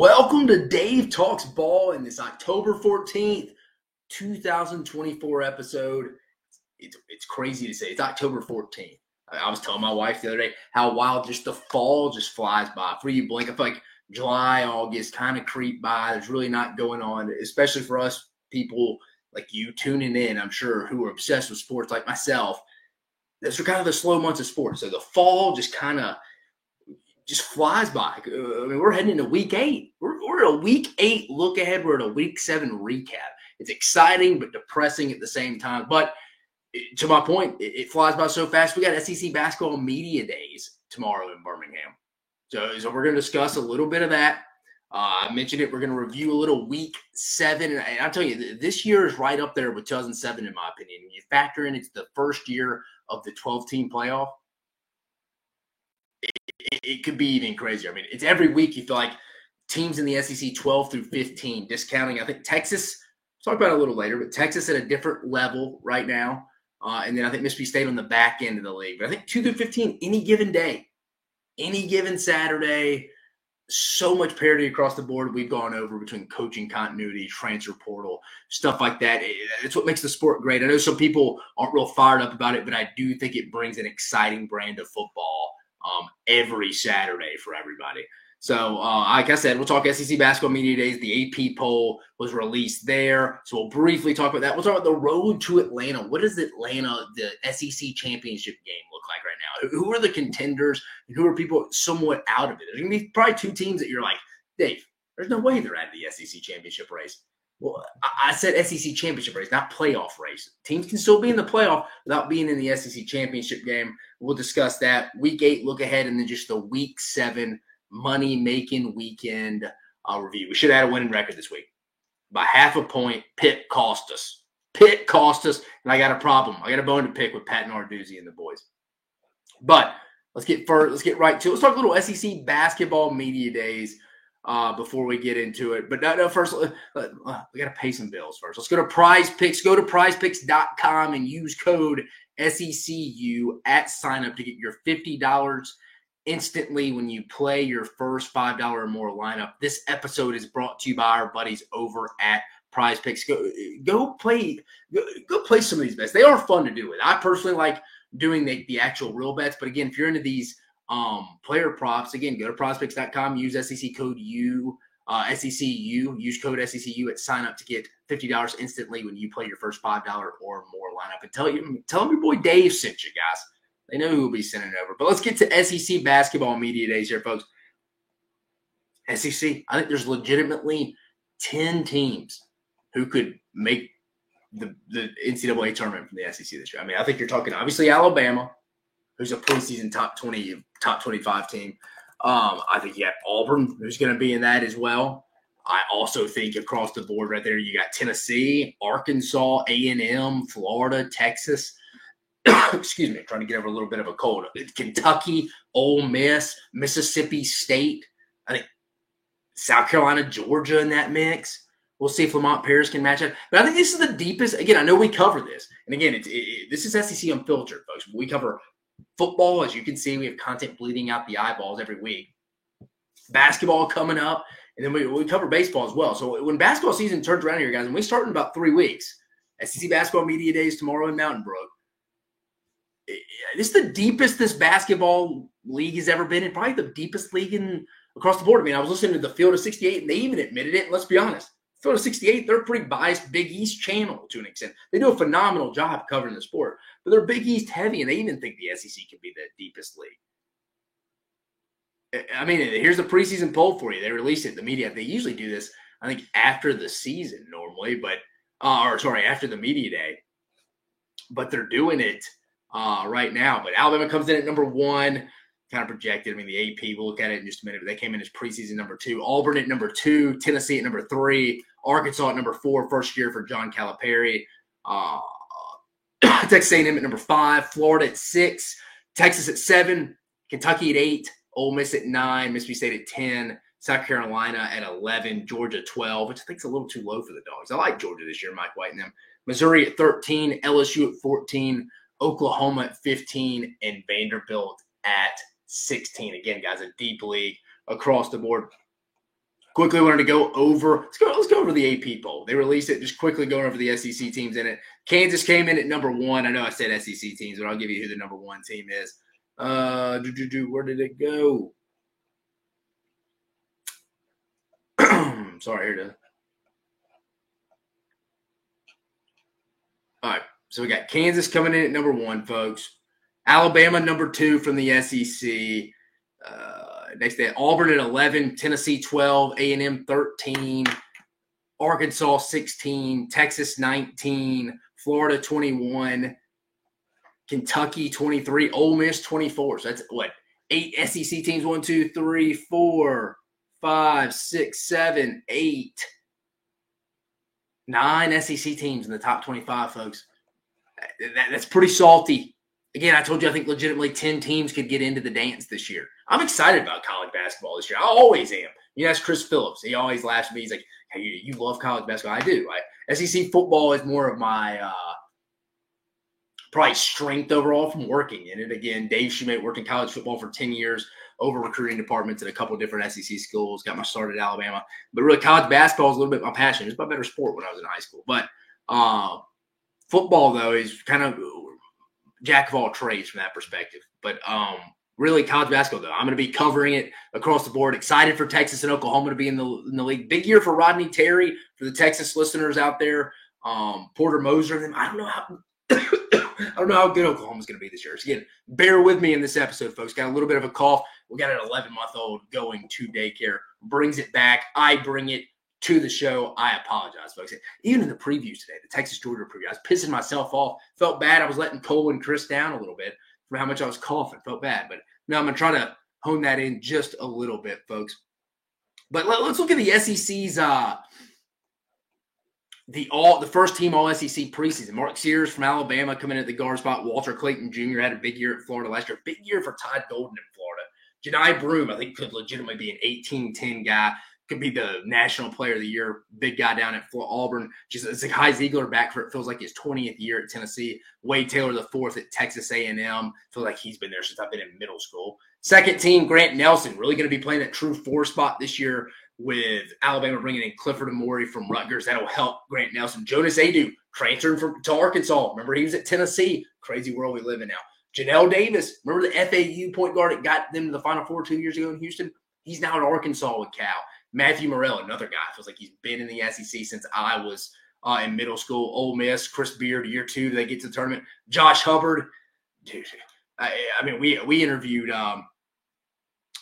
Welcome to Dave Talks Ball in this October 14th, 2024 episode. It's crazy to say. It's October 14th. I was telling my wife the other day how wild just the fall just flies by. For you blink, I feel like July, August kind of creep by. There's really not going on, especially for us people like you tuning in, I'm sure, who are obsessed with sports like myself. Those are kind of the slow months of sports. So the fall just kind of just flies by. I mean, we're heading into week 8. We're at a week 8 look ahead. We're at a week 7 recap. It's exciting but depressing at the same time. But to my point, it flies by so fast. We got SEC basketball media days tomorrow in Birmingham. So we're going to discuss a little bit of that. I mentioned it. We're going to review a little week 7. And I'll tell you, this year is right up there with 2007, in my opinion. When you factor in it's the first year of the 12-team playoff, it could be even crazier. I mean, it's every week you feel like teams in the SEC 12 through 15, discounting, I think Texas, we'll talk about it a little later, but Texas at a different level right now. And then I think Mississippi State on the back end of the league. But I think 2 through 15, any given day, any given Saturday, so much parity across the board we've gone over between coaching continuity, transfer portal, stuff like that. It's what makes the sport great. I know some people aren't real fired up about it, but I do think it brings an exciting brand of football every Saturday for everybody. So, like I said, we'll talk SEC basketball media days. The AP poll was released there. So we'll briefly talk about that. We'll talk about the road to Atlanta. What does Atlanta, the SEC championship game, look like right now? Who are the contenders and who are people somewhat out of it? There's going to be probably 2 teams that you're like, Dave, there's no way they're out of the SEC championship race. Well, I said SEC championship race, not playoff race. Teams can still be in the playoff without being in the SEC championship game. We'll discuss that. Week 8 look ahead, and then just the week 7 money-making weekend review. We should have had a winning record this week. By half a point, Pitt cost us. Pitt cost us, and I got a problem. I got a bone to pick with Pat Narduzzi and the boys. But let's get right to it. Let's talk a little SEC basketball media days before we get into it. But no, first, we got to pay some bills first. Let's go to Prize Picks. Go to prizepicks.com and use code SECU at sign up to get your $50 instantly when you play your first $5 or more lineup. This episode is brought to you by our buddies over at Prize Picks. Go play some of these bets. They are fun to do with. I personally like doing the actual real bets, but again, if you're into these player props, again, go to prizepicks.com, use SEC code SECU, use code SECU at sign up to get $50 instantly when you play your first $5 or more lineup. And tell them your boy Dave sent you, guys. They know who will be sending it over. But let's get to SEC basketball media days here, folks. SEC, I think there's legitimately 10 teams who could make the NCAA tournament from the SEC this year. I mean, I think you're talking, obviously, Alabama, who's a preseason top 25 team. I think you got Auburn, who's going to be in that as well. I also think across the board right there, you got Tennessee, Arkansas, A&M, Florida, Texas. Excuse me, I'm trying to get over a little bit of a cold. Kentucky, Ole Miss, Mississippi State. I think South Carolina, Georgia in that mix. We'll see if Lamont Paris can match up. But I think this is the deepest. Again, I know we cover this. And again, this is SEC Unfiltered, folks. We cover football. As you can see, we have content bleeding out the eyeballs every week. Basketball coming up. And then we cover baseball as well. So when basketball season turns around here, guys, and we start in about 3 weeks, SEC basketball media days tomorrow in Mountain Brook. This is the deepest this basketball league has ever been, and probably the deepest league across the board. I mean, I was listening to the Field of 68, and they even admitted it. And let's be honest, Field of 68, they're a pretty biased Big East channel to an extent. They do a phenomenal job covering the sport, but they're Big East heavy, and they even think the SEC can be the deepest league. I mean, here's the preseason poll for you. They released it in the media. They usually do this, I think, after the season normally, but after the media day. But they're doing it right now. But Alabama comes in at number 1, kind of projected. I mean, the AP, we'll look at it in just a minute, but they came in as preseason number 2. Auburn at number 2, Tennessee at number 3, Arkansas at number 4, first year for John Calipari. Texas A&M at number 5, Florida at 6, Texas at 7, Kentucky at 8, Ole Miss at 9, Mississippi State at 10, South Carolina at 11, Georgia 12, which I think is a little too low for the Dogs. I like Georgia this year, Mike White and them. Missouri at 13, LSU at 14, Oklahoma at 15, and Vanderbilt at 16. Again, guys, a deep league across the board. Quickly wanted to go over. Let's go over the AP poll. They released it. Just quickly going over the SEC teams in it. Kansas came in at number 1. I know I said SEC teams, but I'll give you who the number 1 team is. Where did it go? Sorry, here it is. All right, so we got Kansas coming in at number 1, folks. Alabama number 2 from the SEC. Next day, Auburn at 11, Tennessee 12, A&M 13, Arkansas 16, Texas 19, Florida 21, Kentucky 23, Ole Miss 24. So that's what? 8 SEC teams. 1, 2, 3, 4, 5, 6, 7, 8, 9 SEC teams in the top 25, folks. That's pretty salty. Again, I told you I think legitimately 10 teams could get into the dance this year. I'm excited about college basketball this year. I always am. You know, that's Chris Phillips. He always laughs at me. He's like, hey, you love college basketball. I do. SEC football is more of my probably strength overall from working in it. Again, Dave Shumate worked in college football for 10 years, over recruiting departments at a couple of different SEC schools, got my start at Alabama. But really, college basketball is a little bit my passion. It was my better sport when I was in high school. But football, though, is kind of jack of all trades from that perspective. But really, college basketball, though, I'm going to be covering it across the board. Excited for Texas and Oklahoma to be in the league. Big year for Rodney Terry, for the Texas listeners out there. Porter Moser. I don't know how good Oklahoma's going to be this year. So again, bear with me in this episode, folks. Got a little bit of a cough. We got an 11-month-old going to daycare. Brings it back. I bring it to the show. I apologize, folks. Even in the previews today, the Texas-Georgia preview, I was pissing myself off. Felt bad. I was letting Cole and Chris down a little bit for how much I was coughing. Felt bad. But now I'm going to try to hone that in just a little bit, folks. But let's look at the SEC's the first team All-SEC preseason. Mark Sears from Alabama coming in at the guard spot. Walter Clayton Jr. had a big year at Florida last year. Big year for Todd Golden in Florida. Jedi Broome, I think, could legitimately be an 18-10 guy. Could be the National Player of the Year. Big guy down at Auburn. It's like Hy Ziegler back for it feels like his 20th year at Tennessee. Wade Taylor the 4th at Texas A&M. Feel like he's been there since I've been in middle school. Second team, Grant Nelson. Really going to be playing that true 4 spot this year, with Alabama bringing in Clifford Amore from Rutgers. That'll help Grant Nelson. Jonas Adu transferred to Arkansas. Remember, he was at Tennessee. Crazy world we live in now. Janelle Davis. Remember the FAU point guard that got them to the Final Four 2 years ago in Houston? He's now at Arkansas with Cal. Matthew Morrell, another guy. Feels like he's been in the SEC since I was in middle school. Ole Miss. Chris Beard, year 2. They get to the tournament. Josh Hubbard. Dude, I mean, we interviewed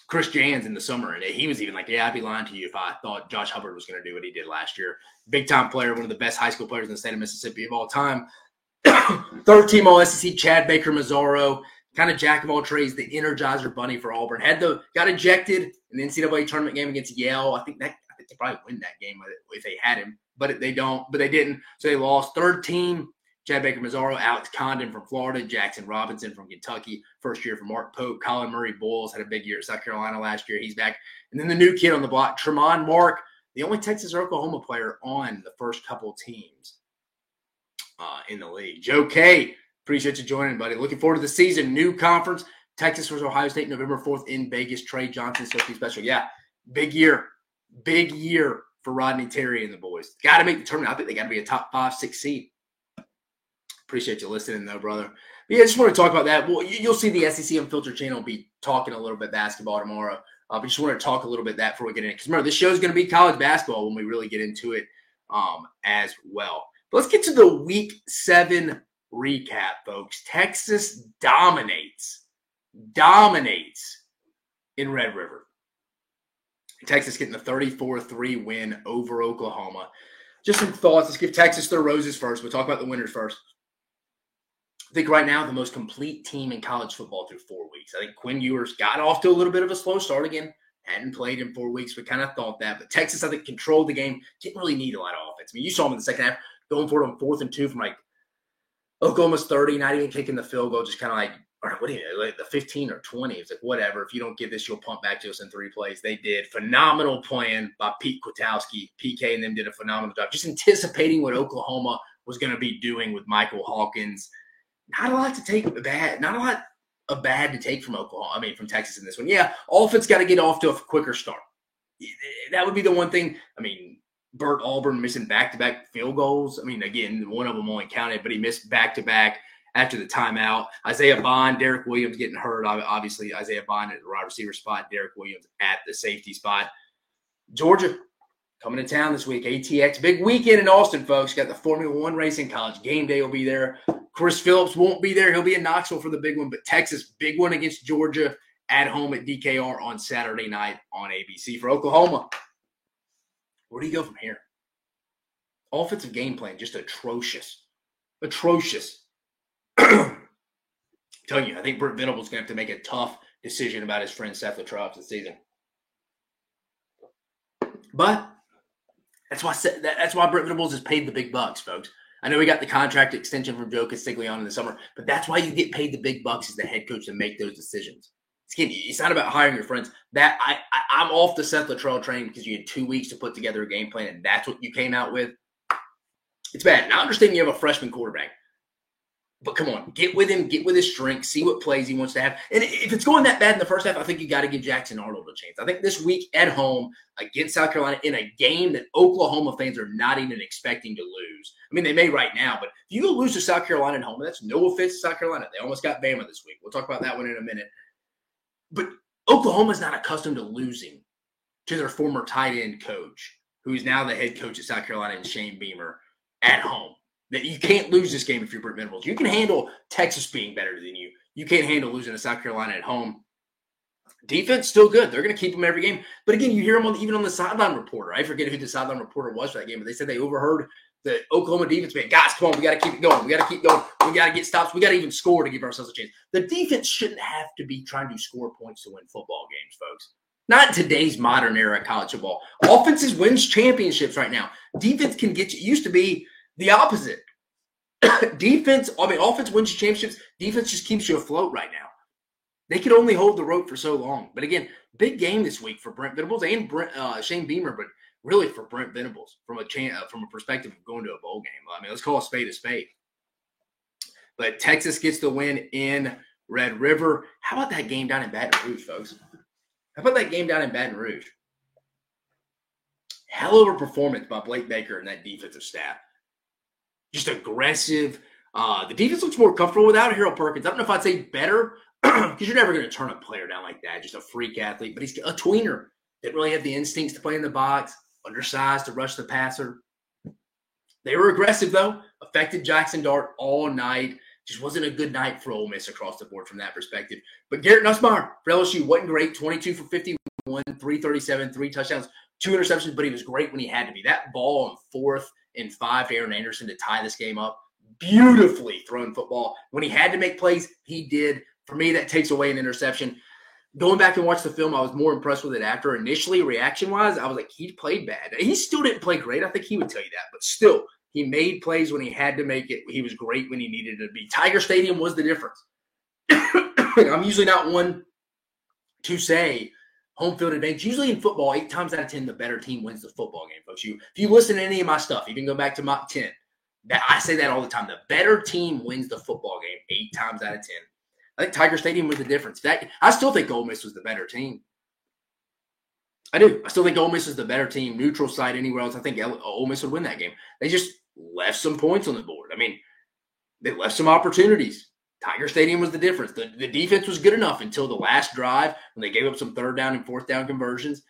Chris Jans in the summer, and he was even like, yeah, I'd be lying to you if I thought Josh Hubbard was going to do what he did last year. Big-time player, one of the best high school players in the state of Mississippi of all time. Third team All-SEC, Chad Baker Mazzaro, kind of jack of all trades, the Energizer Bunny for Auburn. Got ejected in the NCAA tournament game against Yale. I think they probably win that game if they had him, but they don't. But they didn't, so they lost. Third team, Chad Baker Mazzaro, Alex Condon from Florida, Jackson Robinson from Kentucky, first year for Mark Pope. Colin Murray Boyles had a big year at South Carolina last year. He's back. And then the new kid on the block, Tremont Mark, the only Texas or Oklahoma player on the first couple teams in the league. Joe K, appreciate you joining, buddy. Looking forward to the season. New conference, Texas versus Ohio State, November 4th in Vegas. Trey Johnson, Sophie Special. Yeah, big year. Big year for Rodney Terry and the boys. Got to make the tournament. I think they got to be a top 5, 6 seed. Appreciate you listening, though, brother. But yeah, I just want to talk about that. Well, you'll see the SEC Unfiltered channel be talking a little bit basketball tomorrow. But just want to talk a little bit that before we get in. Because remember, this show is going to be college basketball when we really get into it as well. But let's get to the Week 7 recap, folks. Texas dominates in Red River. Texas getting the 34-3 win over Oklahoma. Just some thoughts. Let's give Texas their roses first. We'll talk about the winners first. I think right now the most complete team in college football through 4 weeks. I think Quinn Ewers got off to a little bit of a slow start again. Hadn't played in 4 weeks. We kind of thought that. But Texas, I think, controlled the game. Didn't really need a lot of offense. I mean, you saw them in the second half going for it on 4th and 2 from like Oklahoma's 30, not even kicking the field goal, just kind of like, all right, what do you know, like the 15 or 20? It's like, whatever. If you don't get this, you'll pump back to us in 3 plays. They did. Phenomenal plan by Pete Kwiatkowski. PK and them did a phenomenal job. Just anticipating what Oklahoma was going to be doing with Michael Hawkins. Not a lot to take bad. Not a lot of bad to take from Oklahoma. I mean, from Texas in this one. Yeah, offense got to get off to a quicker start. that would be the one thing. I mean, Bert Auburn missing back-to-back field goals. I mean, again, one of them only counted, but he missed back-to-back after the timeout. Isaiah Bond, Derek Williams getting hurt. Obviously, Isaiah Bond at the wide receiver spot, Derek Williams at the safety spot. Georgia coming to town this week. ATX, big weekend in Austin, folks. Got the Formula One race in College Game Day will be there. Chris Phillips won't be there. He'll be in Knoxville for the big one. But Texas, big one against Georgia at home at DKR on Saturday night on ABC. For Oklahoma, where do you go from here? Offensive game plan, just atrocious. Atrocious. I'm telling you, I think Brent Venables going to have to make a tough decision about his friend Seth Littrell this season. But that's why Brent Venables is paid the big bucks, folks. I know he got the contract extension from Joe Castiglione in the summer, but that's why you get paid the big bucks as the head coach to make those decisions. It's not about hiring your friends. That I'm off the Seth Littrell train because you had 2 weeks to put together a game plan, and that's what you came out with. It's bad. Now, I understand you have a freshman quarterback, but come on, get with him, get with his strengths, see what plays he wants to have. And if it's going that bad in the first half, I think you got to give Jackson Arnold a chance. I think this week at home against South Carolina in a game that Oklahoma fans are not even expecting to lose. I mean, they may right now, but if you lose to South Carolina at home, that's no offense to South Carolina. They almost got Bama this week. We'll talk about that one in a minute. But Oklahoma's not accustomed to losing to their former tight end coach, who is now the head coach at South Carolina, and Shane Beamer, at home. That you can't lose this game if you're Brent Venables. You can handle Texas being better than you. You can't handle losing to South Carolina at home. Defense still good. They're going to keep them every game. But again, you hear them even on the sideline reporter. I forget who the sideline reporter was for that game, but they said they overheard the Oklahoma defense being, guys, come on, we got to keep it going. We got to keep going. We got to get stops. We got to even score to give ourselves a chance. The defense shouldn't have to be trying to score points to win football games, folks. Not in today's modern era college football. Offenses wins championships right now. Defense can get you. It used to be the opposite. Offense wins you championships. Defense just keeps you afloat right now. They could only hold the rope for so long. But again, big game this week for Brent Venables and Shane Beamer, but really for Brent Venables from a perspective of going to a bowl game. I mean, let's call a spade a spade. But Texas gets the win in Red River. How about that game down in Baton Rouge, folks? How about that game down in Baton Rouge? Hell of a performance by Blake Baker and that defensive staff. Just aggressive. The defense looks more comfortable without Harold Perkins. I don't know if I'd say better because you're never going to turn a player down like that. Just a freak athlete. But he's a tweener. Didn't really have the instincts to play in the box. Undersized to rush the passer. They were aggressive, though. Affected Jackson Dart all night. Just wasn't a good night for Ole Miss across the board from that perspective. But Garrett Nussmeier for LSU wasn't great. 22 for 51, 337, 3 touchdowns, 2 interceptions, but he was great when he had to be. That ball on 4th and 5 to Aaron Anderson to tie this game up. Beautifully thrown football. When he had to make plays, he did. For me, that takes away an interception. Going back and watch the film, I was more impressed with it after. Initially, reaction-wise, I was like, he played bad. He still didn't play great. I think he would tell you that. But still, he made plays when he had to make it. He was great when he needed to be. Tiger Stadium was the difference. I'm usually not one to say home field advantage. Usually in football, 8 times out of 10, the better team wins the football game, folks. If you listen to any of my stuff, you can go back to Mach 10. I say that all the time. The better team wins the football game 8 times out of 10. I think Tiger Stadium was the difference. I still think Ole Miss was the better team. I do. I still think Ole Miss is the better team. Neutral site anywhere else, I think Ole Miss would win that game. They just left some points on the board. I mean, they left some opportunities. Tiger Stadium was the difference. The defense was good enough until the last drive when they gave up some 3rd down and 4th down conversions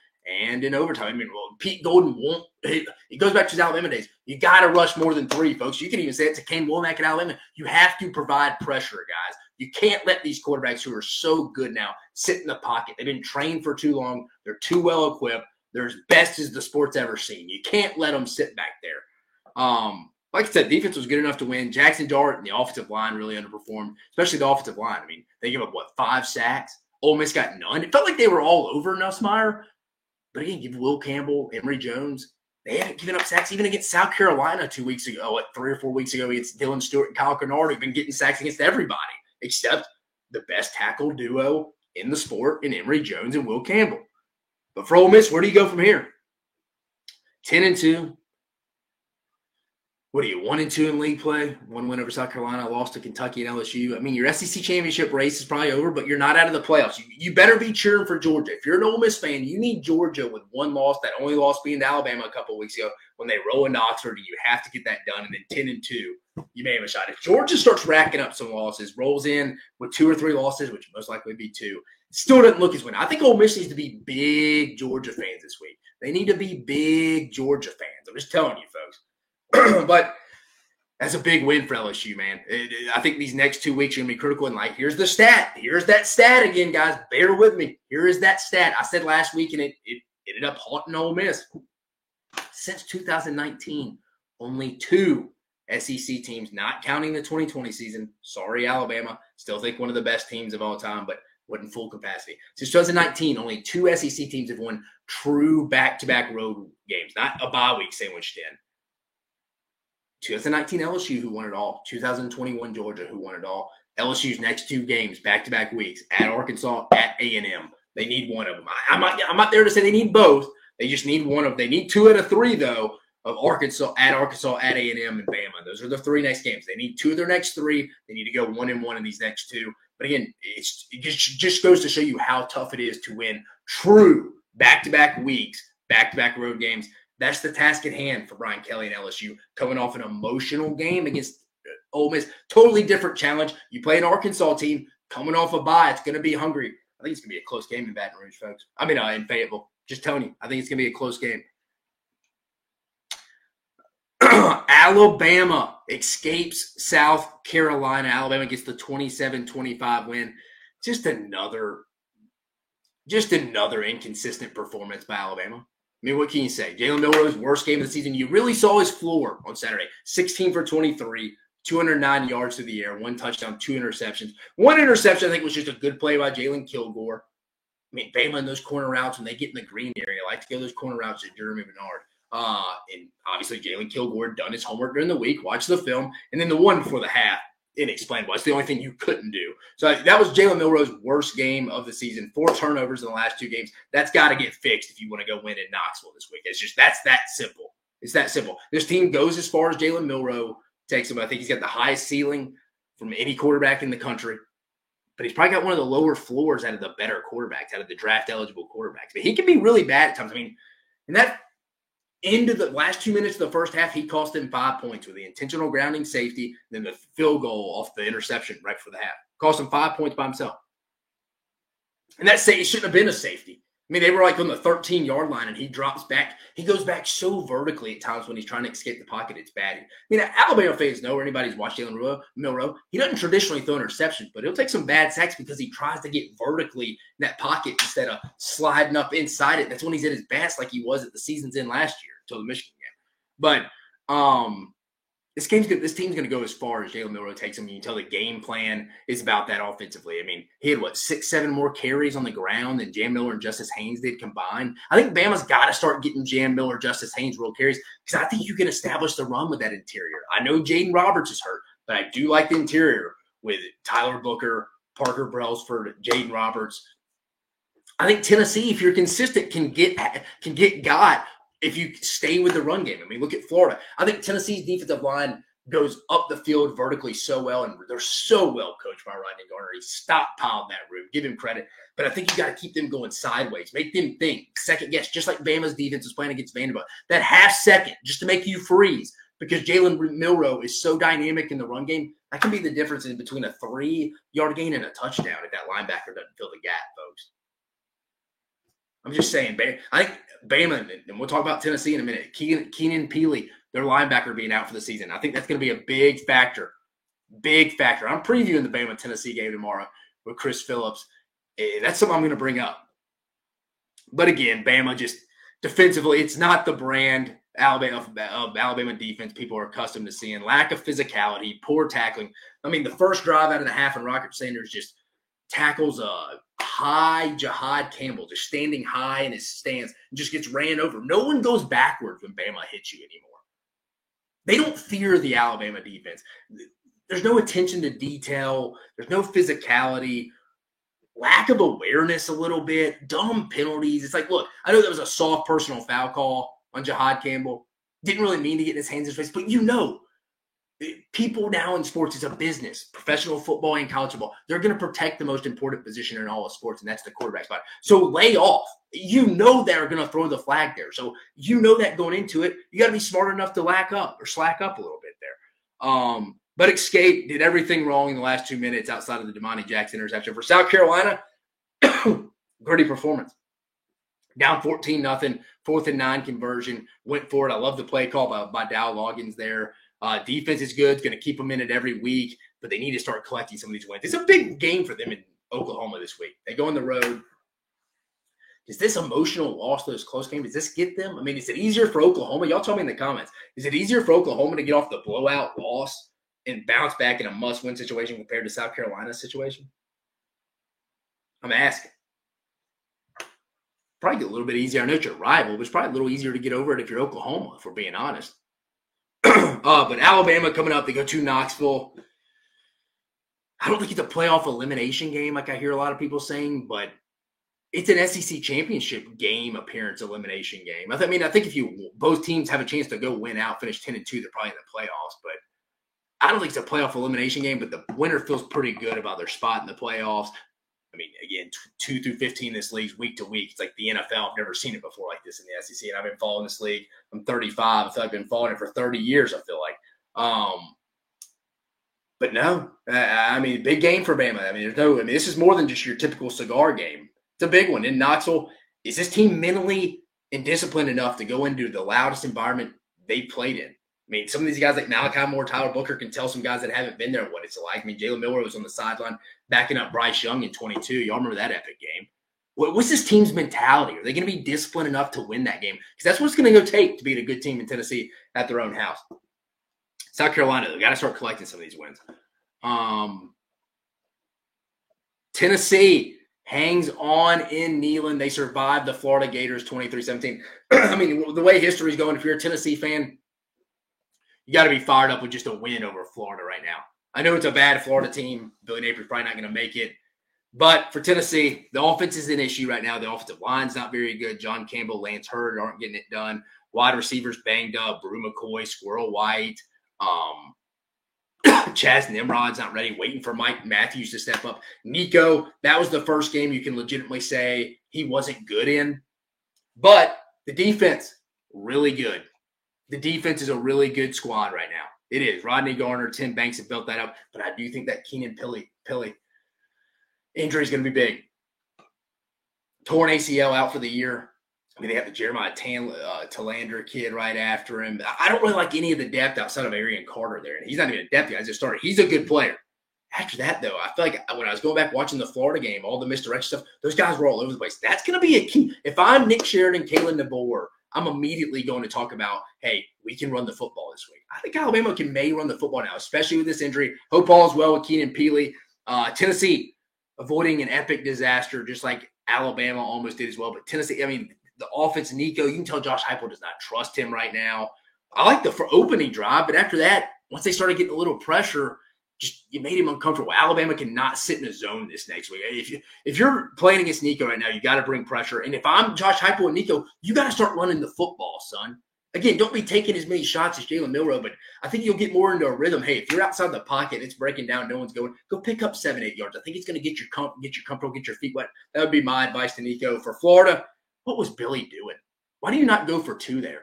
and in overtime. I mean, Pete Golden won't – it goes back to his Alabama days. You got to rush more than 3, folks. You can even say it to Kane Womack at Alabama. You have to provide pressure, guys. You can't let these quarterbacks who are so good now sit in the pocket. They've been trained for too long. They're too well equipped. They're as best as the sport's ever seen. You can't let them sit back there. Like I said, defense was good enough to win. Jackson Dart and the offensive line really underperformed, especially the offensive line. I mean, they gave up, 5 sacks? Ole Miss got none. It felt like they were all over Nussmeier. But again, give Will Campbell, Emory Jones. They haven't given up sacks even against South Carolina 2 weeks ago. 3 or 4 weeks ago against Dylan Stewart and Kyle Kennard, who've been getting sacks against everybody except the best tackle duo in the sport in Emory Jones and Will Campbell. But for Ole Miss, where do you go from here? 10-2. what are you, 1-2 in league play? 1 win over South Carolina, lost to Kentucky and LSU. I mean, your SEC championship race is probably over, but you're not out of the playoffs. You better be cheering for Georgia. If you're an Ole Miss fan, you need Georgia with one loss, that only loss being to Alabama a couple of weeks ago when they roll into Oxford, and you have to get that done. And then 10-2, you may have a shot. If Georgia starts racking up some losses, rolls in with 2 or 3 losses, which most likely would be 2, still doesn't look as winning. I think Ole Miss needs to be big Georgia fans this week. They need to be big Georgia fans. I'm just telling you, folks. But that's a big win for LSU, man. I think these next 2 weeks are going to be critical. And, here's the stat. Here's that stat again, guys. Bear with me. Here is that stat. I said last week, and it ended up haunting Ole Miss. Since 2019, only 2 SEC teams, not counting the 2020 season. Sorry, Alabama. Still think one of the best teams of all time, but wasn't full capacity. Since 2019, only 2 SEC teams have won true back-to-back road games, not a bye week sandwiched in. 2019 LSU, who won it all. 2021 Georgia, who won it all. LSU's next 2 games, back-to-back weeks, at Arkansas, at A&M. They need one of them. I'm not there to say they need both. They just need one of them. They need 2 out of 3, though, of Arkansas, at A&M, and Bama. Those are the 3 next games. They need 2 of their next 3. They need to go 1-1 in these next 2. But again, it just goes to show you how tough it is to win true back-to-back weeks, back-to-back road games. That's the task at hand for Brian Kelly and LSU, coming off an emotional game against Ole Miss. Totally different challenge. You play an Arkansas team coming off a bye. It's going to be hungry. I think it's going to be a close game in Baton Rouge, folks. In Fayetteville. Just telling you, I think it's going to be a close game. Alabama escapes South Carolina. Alabama gets the 27-25 win. Just another inconsistent performance by Alabama. What can you say? Jalen Milroe's worst game of the season. You really saw his floor on Saturday. 16 for 23, 209 yards through the air, 1 touchdown, 2 interceptions. 1 interception, I think, was just a good play by Jalen Kilgore. Bama in those corner routes, when they get in the green area, like to go those corner routes to Jeremy Bernard. And obviously, Jalen Kilgore done his homework during the week, watched the film, and then the one before the half, inexplainable. It's the only thing you couldn't do. So that was Jalen Milroe's worst game of the season. 4 turnovers in the last 2 games. That's got to get fixed if you want to go win in Knoxville this week. It's just that's that simple. It's that simple. This team goes as far as Jalen Milroe takes them. I think he's got the highest ceiling from any quarterback in the country. But he's probably got one of the lower floors out of the better quarterbacks, out of the draft-eligible quarterbacks. But he can be really bad at times. In that end of the last 2 minutes of the first half, he cost them 5 points with the intentional grounding safety, then the field goal off the interception right for the half. Cost him 5 points by himself. And that shouldn't have been a safety. They were on the 13-yard line, and he drops back. He goes back so vertically at times when he's trying to escape the pocket. It's bad. Alabama fans know, or anybody who's watched Jalen Milroe, he doesn't traditionally throw interceptions, but he'll take some bad sacks because he tries to get vertically in that pocket instead of sliding up inside it. That's when he's at his best, like he was at the season's end last year until the Michigan game. But this team's going to go as far as Jalen Milroe takes him. You can tell the game plan is about that offensively. He had, 6-7 more carries on the ground than Jam Miller and Justice Haynes did combined. I think Bama's got to start getting Jam Miller, Justice Haynes real carries because I think you can establish the run with that interior. I know Jaden Roberts is hurt, but I do like the interior with Tyler Booker, Parker Brailsford, Jaden Roberts. I think Tennessee, if you're consistent, can get got if you stay with the run game. Look at Florida. I think Tennessee's defensive line goes up the field vertically so well, and they're so well coached by Rodney Garner. He stockpiled that route. Give him credit. But I think you got to keep them going sideways. Make them think. Second guess, just like Bama's defense was playing against Vanderbilt. That half second, just to make you freeze, because Jalen Milroe is so dynamic in the run game. That can be the difference in between a 3-yard gain and a touchdown if that linebacker doesn't fill the gap, folks. I'm just saying, I think Bama, and we'll talk about Tennessee in a minute, Keenan Peely, their linebacker being out for the season. I think that's going to be a big factor. Big factor. I'm previewing the Bama-Tennessee game tomorrow with Chris Phillips. That's something I'm going to bring up. But again, Bama just defensively, it's not the brand of Alabama defense people are accustomed to seeing. Lack of physicality, poor tackling. The first drive out of the half, and Rocket Sanders just tackles high Jahad Campbell, just standing high in his stance, and just gets ran over. No one goes backwards when Bama hits you anymore. They don't fear the Alabama defense. There's no attention to detail. There's no physicality. Lack of awareness a little bit. Dumb penalties. It's look, I know that was a soft personal foul call on Jahad Campbell. Didn't really mean to get in his hands in his face, but People now in sports, it's a business, professional football and college football. They're going to protect the most important position in all of sports, and that's the quarterback spot. So lay off. You know they're going to throw the flag there. So you know that going into it, you got to be smart enough to slack up a little bit there. But Escape did everything wrong in the last 2 minutes outside of the Damani Jackson interception. For South Carolina, gritty performance. Down 14-0, 4th and 9 conversion. Went for it. I love the play call by Dow Loggins there. Defense is good. It's going to keep them in it every week, but they need to start collecting some of these wins. It's a big game for them in Oklahoma this week. They go on the road. Is this emotional loss, those close games, does this get them? I mean, is it easier for Oklahoma? Y'all tell me in the comments. Is it easier for Oklahoma to get off the blowout loss and bounce back in a must-win situation compared to South Carolina's situation? I'm asking. Probably get a little bit easier. I know it's your rival, but it's probably a little easier to get over it if you're Oklahoma, if we're being honest. But Alabama coming up, they go to Knoxville. I don't think it's a playoff elimination game like I hear a lot of people saying, but it's an SEC championship game appearance elimination game. I think if both teams have a chance to go win out, finish 10-2, they're probably in the playoffs. But I don't think it's a playoff elimination game, but the winner feels pretty good about their spot in the playoffs. I mean, again, 2 through 15 this league's week to week. It's like the NFL. I've never seen it before like this in the SEC, and I've been following this league. I'm 35. I feel like I've been following it for 30 years, I feel like. But no, big game for Bama. This is more than just your typical cigar game. It's a big one. In Knoxville, is this team mentally and disciplined enough to go into the loudest environment they've played in? I mean, some of these guys like Malachi Moore, Tyler Booker can tell some guys that haven't been there what it's like. I mean, Jalen Miller was on the sideline backing up Bryce Young in 22. Y'all remember that epic game. What's this team's mentality? Are they going to be disciplined enough to win that game? Because that's what it's going to go take to beat a good team in Tennessee at their own house. South Carolina, they've got to start collecting some of these wins. Tennessee hangs on in Neyland. They survived the Florida Gators 23-17. I mean, the way history's going, if you're a Tennessee fan, you got to be fired up with just a win over Florida right now. I know it's a bad Florida team. Billy Napier's probably not going to make it. But for Tennessee, the offense is an issue right now. The offensive line's not very good. John Campbell, Lance Hurd aren't getting it done. Wide receivers banged up. Brew McCoy, Squirrel White. Chaz Nimrod's not ready. Waiting for Mike Matthews to step up. Nico, that was the first game you can legitimately say he wasn't good in. But the defense, really good. The defense is a really good squad right now. It is. Rodney Garner, Tim Banks have built that up. But I do think that Keenan Pili injury is going to be big. Torn ACL out for the year. I mean, they have the Jeremiah Talander kid right after him. I don't really like any of the depth outside of Arian Carter there. And he's not even a depth guy. He's a starter. He's a good player. After that, though, I feel like when I was going back watching the Florida game, all the misdirection stuff, those guys were all over the place. That's going to be a key. If I'm Nick Sheridan, Kalen DeBoer, I'm immediately going to talk about, hey, we can run the football this week. I think Alabama may run the football now, especially with this injury. Hope all is well with Keenan Pili. Tennessee avoiding an epic disaster just like Alabama almost did as well. But Tennessee, I mean, the offense, Nico, you can tell Josh Heupel does not trust him right now. I like the opening drive, but after that, once they started getting a little pressure, you made him uncomfortable. Alabama cannot sit in a zone this next week. If you're playing against Nico right now, you got to bring pressure. And if I'm Josh Heupel and Nico, you got to start running the football, son. Again, don't be taking as many shots as Jalen Milroe, but I think you'll get more into a rhythm. Hey, if you're outside the pocket and it's breaking down, no one's going, go pick up 7-8 yards. I think it's going to get you comfortable, get your feet wet. That would be my advice to Nico. For Florida, what was Billy doing? Why do you not go for 2 there?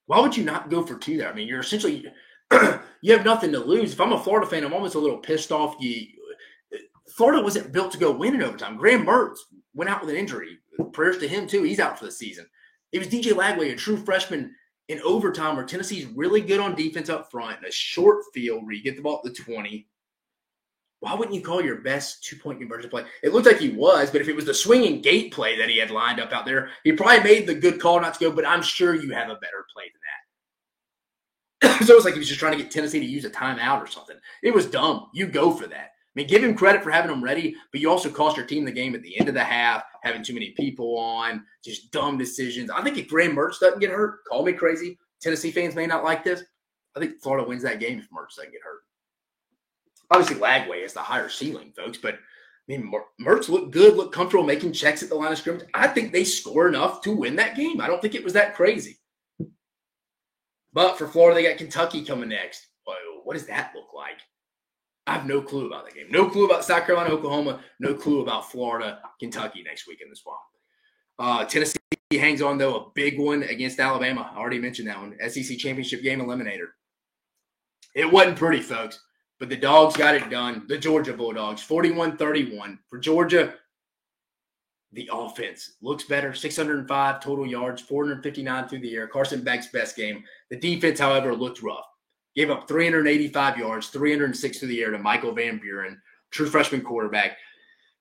Why would you not go for 2 there? I mean, you're essentially you have nothing to lose. If I'm a Florida fan, I'm almost a little pissed off. Florida wasn't built to go win in overtime. Graham Mertz went out with an injury. Prayers to him, too. He's out for the season. It was DJ Lagway, a true freshman, in overtime where Tennessee's really good on defense up front in a short field where you get the ball at the 20. Why wouldn't you call your best 2-point conversion play? It looked like he was, but if it was the swinging gate play that he had lined up out there, he probably made the good call not to go, but I'm sure you have a better play than that. So it was like he was just trying to get Tennessee to use a timeout or something. It was dumb. You go for that. I mean, give him credit for having them ready, but you also cost your team the game at the end of the half, having too many people on, just dumb decisions. I think if Graham Mertz doesn't get hurt, call me crazy. Tennessee fans may not like this. I think Florida wins that game if Mertz doesn't get hurt. Obviously, Lagway has the higher ceiling, folks, but I mean, Mertz looked good, looked comfortable making checks at the line of scrimmage. I think they score enough to win that game. I don't think it was that crazy. But for Florida, they got Kentucky coming next. Whoa, what does that look like? I have no clue about that game. No clue about South Carolina, Oklahoma. No clue about Florida, Kentucky next week in the Swamp. Tennessee hangs on, though, a big one against Alabama. I already mentioned that one. SEC championship game eliminator. It wasn't pretty, folks, but the Dogs got it done. The Georgia Bulldogs, 41-31. For Georgia, the offense looks better. 605 total yards, 459 through the air. Carson Beck's best game. The defense, however, looked rough. Gave up 385 yards, 306 through the air to Michael Van Buren, true freshman quarterback.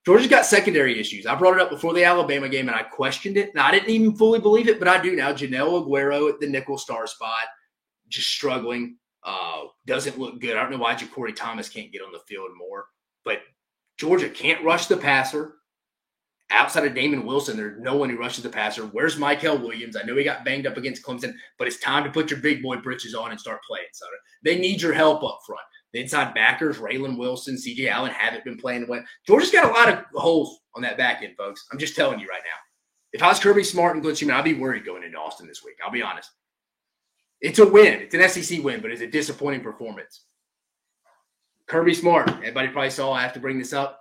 Georgia's got secondary issues. I brought it up before the Alabama game, and I questioned it. And I didn't even fully believe it, but I do now. Janelle Aguero at the nickel star spot, just struggling. Doesn't look good. I don't know why Ja'Cory Thomas can't get on the field more. But Georgia can't rush the passer. Outside of Damon Wilson, there's no one who rushes the passer. Where's Michael Williams? I know he got banged up against Clemson, but it's time to put your big boy britches on and start playing. So they need your help up front. The inside backers, Raylan Wilson, C.J. Allen, haven't been playing well. Georgia's got a lot of holes on that back end, folks. I'm just telling you right now. If I was Kirby Smart and Glenn Schumann, I'd be worried going into Austin this week. I'll be honest. It's a win. It's an SEC win, but it's a disappointing performance. Kirby Smart, everybody probably saw I have to bring this up.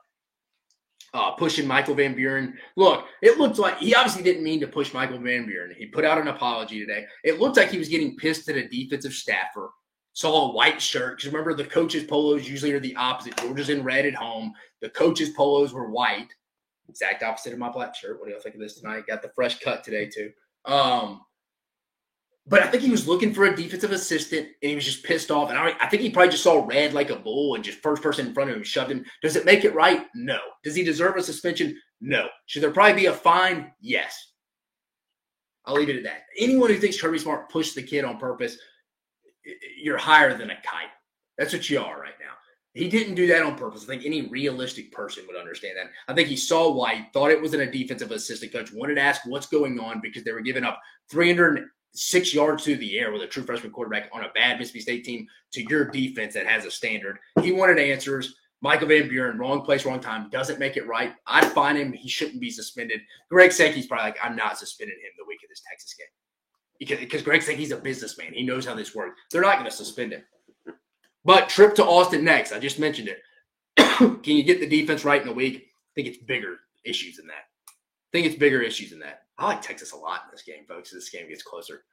Pushing Michael Van Buren. Look, it looked like he obviously didn't mean to push Michael Van Buren. He put out an apology today. It looked like he was getting pissed at a defensive staffer. Saw a white shirt. Because remember, the coaches' polos usually are the opposite. Georgia's in red at home. The coaches' polos were white. Exact opposite of my black shirt. What do y'all think of this tonight? Got the fresh cut today, too. But I think he was looking for a defensive assistant, and he was just pissed off. And I think he probably just saw red like a bull and just first person in front of him shoved him. Does it make it right? No. Does he deserve a suspension? No. Should there probably be a fine? Yes. I'll leave it at that. Anyone who thinks Kirby Smart pushed the kid on purpose, you're higher than a kite. That's what you are right now. He didn't do that on purpose. I think any realistic person would understand that. I think he saw white, thought it was in a defensive assistant coach, wanted to ask what's going on because they were giving up 306 yards through the air with a true freshman quarterback on a bad Mississippi State team to your defense that has a standard. He wanted answers. Michael Van Buren, wrong place, wrong time, doesn't make it right. I'd fine him. He shouldn't be suspended. Greg Sankey's probably like, I'm not suspending him the week of this Texas game. Because Greg Sankey's a businessman. He knows how this works. They're not going to suspend him. But trip to Austin next. I just mentioned it. Can you get the defense right in a week? I think it's bigger issues than that. I like Texas a lot in this game, folks, as this game gets closer.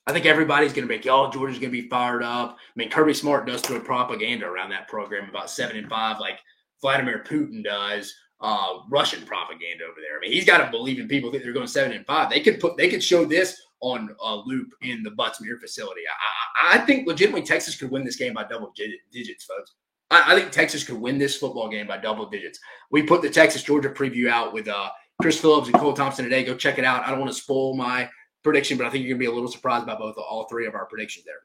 I think everybody's going to be, Georgia's going to be fired up. I mean, Kirby Smart does throw propaganda around that program about 7-5, like Vladimir Putin does Russian propaganda over there. I mean, he's got to believe in people that they're going 7-5. They could show this on a loop in the Butts-Mehre facility. I think legitimately Texas could win this game by double digits, folks. I think Texas could win this football game by double digits. We put the Texas-Georgia preview out with Chris Phillips and Cole Thompson today. Go check it out. I don't want to spoil my prediction, but I think you're going to be a little surprised by all three of our predictions there.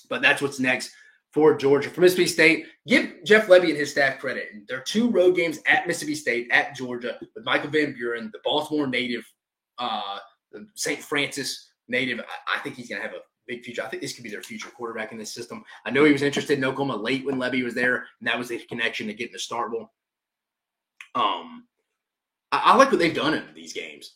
But that's what's next for Georgia. For Mississippi State, give Jeff Lebby and his staff credit. There are 2 road games at Mississippi State, at Georgia, with Michael Van Buren, the Baltimore native, the St. Francis native. I think he's going to have a big future. I think this could be their future quarterback in this system. I know he was interested in Oklahoma late when Lebby was there, and that was the connection to getting the Starkville. I like what they've done in these games.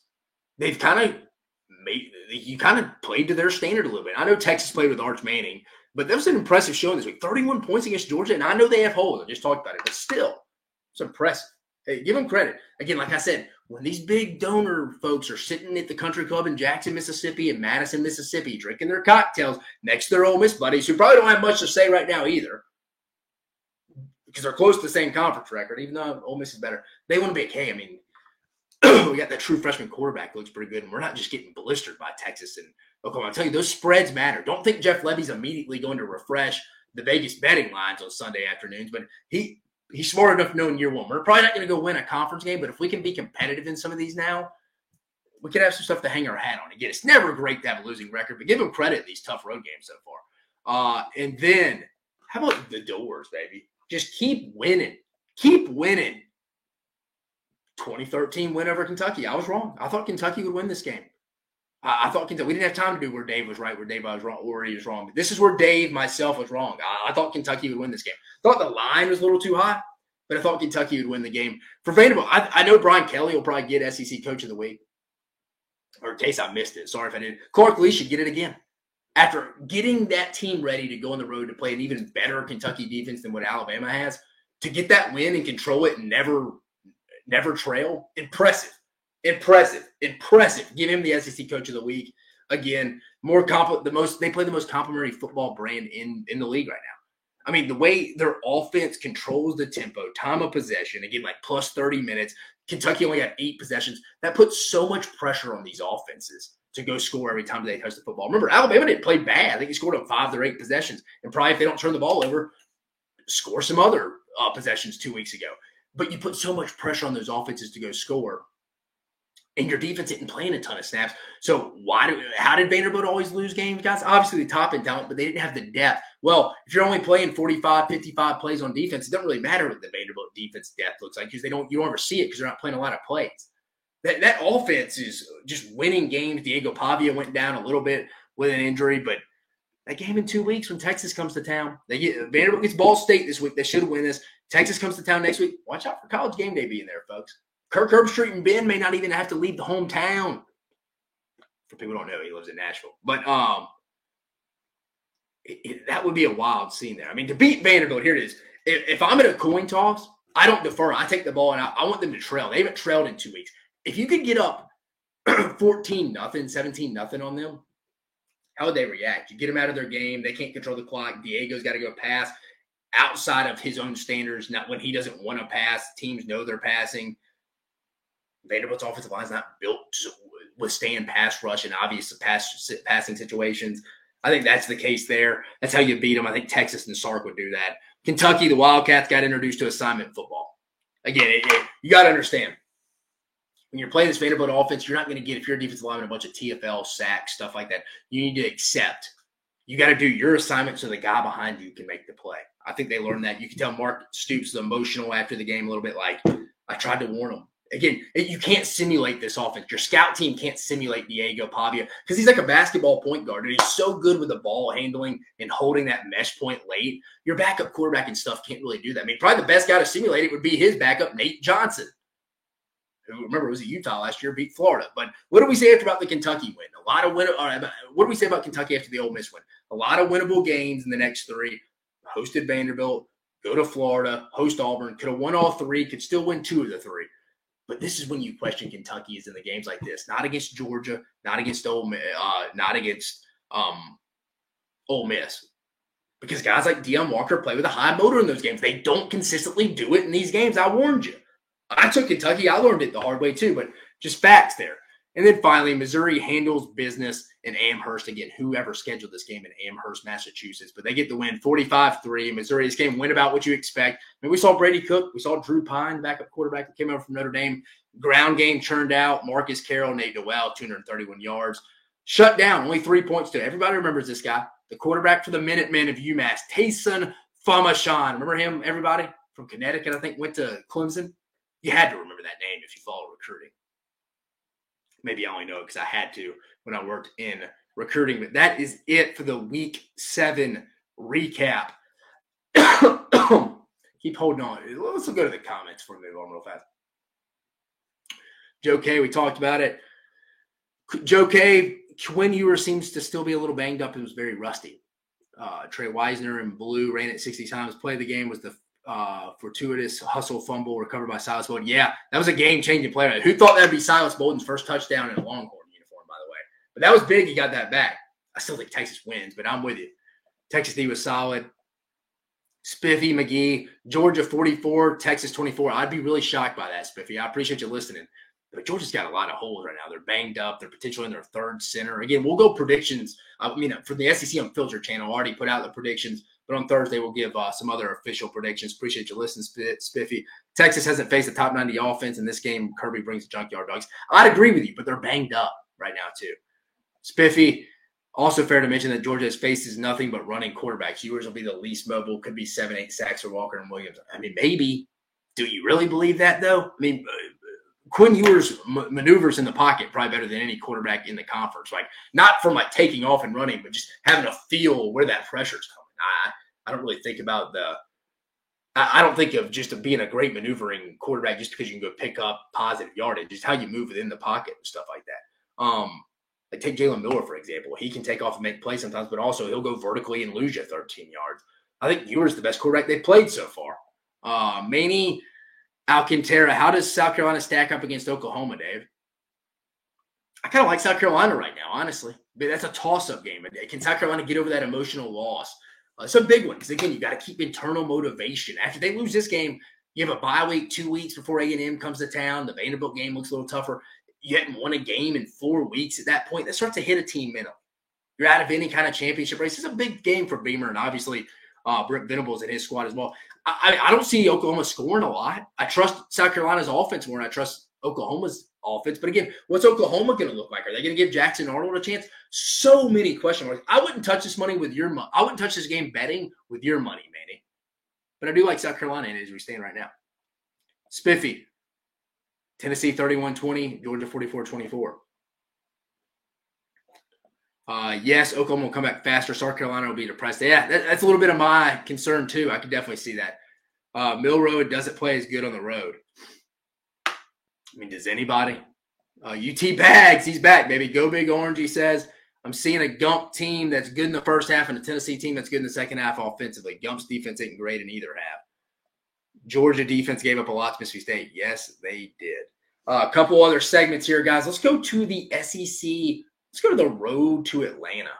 They've kind of played to their standard a little bit. I know Texas played with Arch Manning, but that was an impressive showing this week. 31 points against Georgia, and I know they have holes. I just talked about it, but still, it's impressive. Hey, give them credit. Again, like I said, when these big donor folks are sitting at the country club in Jackson, Mississippi and Madison, Mississippi, drinking their cocktails next to their Ole Miss buddies, who probably don't have much to say right now either, because they're close to the same conference record, even though Ole Miss is better. They want to be okay. I mean, we got that true freshman quarterback looks pretty good, and we're not just getting blistered by Texas and Oklahoma. I'll tell you, those spreads matter. Don't think Jeff Lebby's immediately going to refresh the Vegas betting lines on Sunday afternoons, but he's smart enough to know in year one. We're probably not going to go win a conference game, but if we can be competitive in some of these now, we could have some stuff to hang our hat on. Again, it's never great to have a losing record, but give them credit in these tough road games so far. And then, how about the Doors, baby? Just keep winning. Keep winning. 2013 win over Kentucky. I was wrong. I thought Kentucky would win this game. I thought Kentucky. We didn't have time to do where Dave was right, where Dave was wrong, or he was wrong. But this is where Dave, myself, was wrong. I thought Kentucky would win this game. I thought the line was a little too high, but I thought Kentucky would win the game. For Vanderbilt, I know Brian Kelly will probably get SEC Coach of the Week. Or in case I missed it. Sorry if I didn't. Clark Lee should get it again. after getting that team ready to go on the road to play an even better Kentucky defense than what Alabama has, to get that win and control it and never trail, impressive. Give him the SEC Coach of the Week. Again, they play the most complimentary football brand in the league right now. I mean, the way their offense controls the tempo, time of possession, again, like plus 30 minutes. Kentucky only got 8 possessions. That puts so much pressure on these offenses to go score every time they touch the football. Remember, Alabama didn't play bad. I think he scored on 5 or 8 possessions. And probably if they don't turn the ball over, score some other possessions 2 weeks ago. But you put so much pressure on those offenses to go score. And your defense isn't playing a ton of snaps. So how did Vanderbilt always lose games, guys? Obviously, the top end talent, but they didn't have the depth. Well, if you're only playing 45, 55 plays on defense, it doesn't really matter what the Vanderbilt defense depth looks like because you don't ever see it because they're not playing a lot of plays. That offense is just winning games. Diego Pavia went down a little bit with an injury, but that game in 2 weeks when Texas comes to town, Vanderbilt gets Ball State this week. They should win this. Texas comes to town next week. Watch out for College Game Day being there, folks. Kirk Herbstreit and Ben may not even have to leave the hometown. For people who don't know, he lives in Nashville. But that would be a wild scene there. I mean, to beat Vanderbilt, here it is. If I'm in a coin toss, I don't defer. I take the ball, and I want them to trail. They haven't trailed in 2 weeks. If you could get up 14-0, 17-0 on them, how would they react? You get them out of their game. They can't control the clock. Diego's got to go pass outside of his own standards. Not when he doesn't want to pass. Teams know they're passing. Vanderbilt's offensive line is not built to withstand pass rush and obvious passing situations. I think that's the case there. That's how you beat them. I think Texas and Sark would do that. Kentucky, the Wildcats got introduced to assignment football. Again, you got to understand. When you're playing this Vanderbilt offense, you're not going to get, if you're a defensive lineman, a bunch of TFL, sacks, stuff like that. You need to accept. You got to do your assignment so the guy behind you can make the play. I think they learned that. You can tell Mark Stoops is emotional after the game a little bit like, I tried to warn him. Again, you can't simulate this offense. Your scout team can't simulate Diego Pavia because he's like a basketball point guard, and he's so good with the ball handling and holding that mesh point late. Your backup quarterback and stuff can't really do that. I mean, probably the best guy to simulate it would be his backup, Nate Johnson, who, remember, was at Utah last year, beat Florida. But what do we say about the Kentucky win? What do we say about Kentucky after the Ole Miss win? A lot of winnable games in the next 3. Hosted Vanderbilt, go to Florida, host Auburn, could have won all 3, could still win 2 of the 3. But this is when you question Kentucky is in the games like this. Not against Georgia, not against Ole Miss. Because guys like Deion Walker play with a high motor in those games. They don't consistently do it in these games. I warned you. I took Kentucky. I learned it the hard way too, but just facts there. And then finally, Missouri handles business in Amherst. Again, whoever scheduled this game in Amherst, Massachusetts. But they get the win 45-3. Missouri, this game went about what you expect. I mean, we saw Brady Cook. We saw Drew Pine, backup quarterback that came over from Notre Dame. Ground game churned out. Marcus Carroll, Nate Noel, 231 yards. Shut down. Only 3 points to it. Everybody remembers this guy. The quarterback for the Minutemen of UMass, Taysom Famashon. Remember him, everybody? From Connecticut, I think, went to Clemson. You had to remember that name if you follow recruiting. Maybe I only know it because I had to when I worked in recruiting. But that is it for the Week 7 recap. Keep holding on. Let's go to the comments for a minute real fast. Joe K, we talked about it. Joe K, Quinn Ewer seems to still be a little banged up and was very rusty. Trey Wisner in blue ran it 60 times. Play of the game was the fortuitous hustle fumble recovered by Silas Bolden. Yeah, that was a game-changing play. Who thought that would be Silas Bolden's first touchdown in a Longhorn uniform, by the way? But that was big. He got that back. I still think Texas wins, but I'm with you. Texas D was solid. Spiffy, McGee, Georgia 44, Texas 24. I'd be really shocked by that, Spiffy. I appreciate you listening. But Georgia's got a lot of holes right now. They're banged up. They're potentially in their 3rd center. Again, we'll go predictions. I mean, for the SEC Unfiltered channel, I already put out the predictions. But on Thursday, we'll give some other official predictions. Appreciate you listening, Spiffy. Texas hasn't faced a top 90 offense in this game. Kirby brings the junkyard dogs. I'd agree with you, but they're banged up right now too. Spiffy, also fair to mention that Georgia has faces nothing but running quarterbacks. Ewers will be the least mobile. Could be 7-8 sacks for Walker and Williams. I mean, maybe. Do you really believe that, though? I mean, Quinn Ewers maneuvers in the pocket probably better than any quarterback in the conference. Like, not from like taking off and running, but just having a feel where that pressure's coming. I don't really think about I don't think of just being a great maneuvering quarterback just because you can go pick up positive yardage. Just how you move within the pocket and stuff like that. Like take Jalen Miller, for example. He can take off and make plays sometimes, but also he'll go vertically and lose you 13 yards. I think Ewer's the best quarterback they've played so far. Manny Alcantara, how does South Carolina stack up against Oklahoma, Dave? I kind of like South Carolina right now, honestly. But that's a toss-up game. Can South Carolina get over that emotional loss? It's a big one because, again, you got to keep internal motivation. After they lose this game, you have a bye week 2 weeks before A&M comes to town. The Vanderbilt game looks a little tougher. You hadn't won a game in 4 weeks at that point. That starts to hit a team minimum. You're out of any kind of championship race. It's a big game for Beamer and obviously Brent Venables and his squad as well. I don't see Oklahoma scoring a lot. I trust South Carolina's offense more than I trust Oklahoma's offense. But again, what's Oklahoma going to look like? Are they going to give Jackson Arnold a chance? So many question marks. I wouldn't touch this money with your money. I wouldn't touch this game betting with your money, Manny. But I do like South Carolina as we stand right now. Spiffy, Tennessee 31-20, Georgia 44-24. Yes, Oklahoma will come back faster. South Carolina will be depressed. Yeah, that's a little bit of my concern too. I could definitely see that. Mill Road doesn't play as good on the road. I mean, does anybody? UT Bags, he's back, baby. Go Big Orange, he says. I'm seeing a Gump team that's good in the first half and a Tennessee team that's good in the second half offensively. Gump's defense isn't great in either half. Georgia defense gave up a lot to Mississippi State. Yes, they did. A couple other segments here, guys. Let's go to the SEC. Let's go to the road to Atlanta.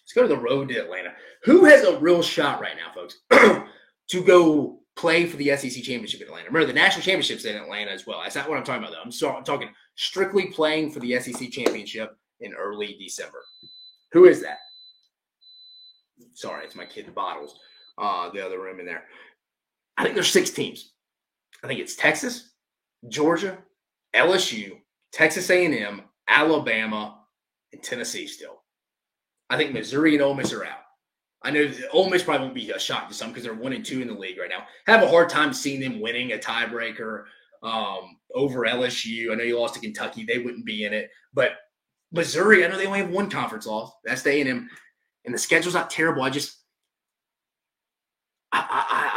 Let's go to the road to Atlanta. Who has a real shot right now, folks, to go play for the SEC championship in Atlanta? Remember, the national championship's in Atlanta as well. That's not what I'm talking about, though. I'm talking strictly playing for the SEC championship in early December. Who is that? Sorry, it's my kid Bottles, the other room in there. I think there's 6 teams. I think it's Texas, Georgia, LSU, Texas A&M, Alabama, and Tennessee still. I think Missouri and Ole Miss are out. I know Ole Miss probably won't be a shock to some because they're 1-2 in the league right now. Have a hard time seeing them winning a tiebreaker over LSU. I know you lost to Kentucky. They wouldn't be in it. But Missouri, I know they only have one conference loss. That's the A&M. And the schedule's not terrible. I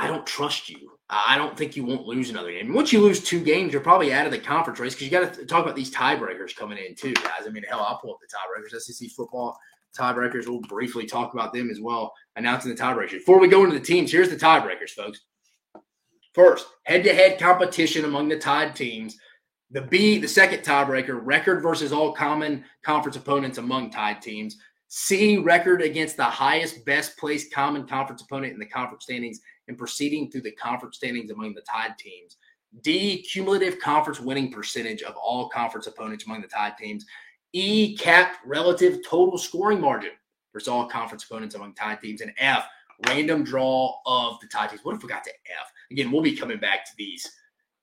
don't trust you. I don't think you won't lose another game. Once you lose 2 games, you're probably out of the conference race because you got to talk about these tiebreakers coming in too, guys. I mean, hell, I'll pull up the tiebreakers. SEC football tiebreakers. We'll briefly talk about them as well, announcing the tiebreakers. Before we go into the teams, here's the tiebreakers, folks. First, head-to-head competition among the tied teams. The second tiebreaker, record versus all common conference opponents among tied teams. C, record against the highest best placed common conference opponent in the conference standings and proceeding through the conference standings among the tied teams. D, cumulative conference winning percentage of all conference opponents among the tied teams. E, capped relative total scoring margin versus all conference opponents among tied teams. And F, random draw of the tied teams. What if we got to F? Again, we'll be coming back to these.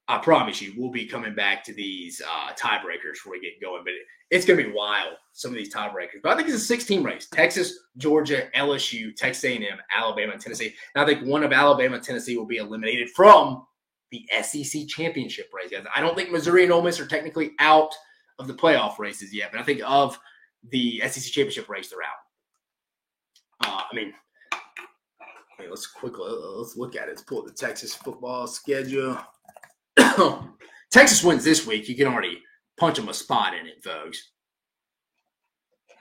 I promise you, we'll be coming back to these tiebreakers before we get going. But it's going to be wild, some of these tiebreakers. But I think it's a 6-team race. Texas, Georgia, LSU, Texas A&M, Alabama, and Tennessee. And I think one of Alabama and Tennessee will be eliminated from the SEC championship race. I don't think Missouri and Ole Miss are technically out of the playoff races yet. But I think of the SEC championship race, they're out. Let's look at it. Let's pull up the Texas football schedule. Texas wins this week. You can already punch them a spot in it, folks. I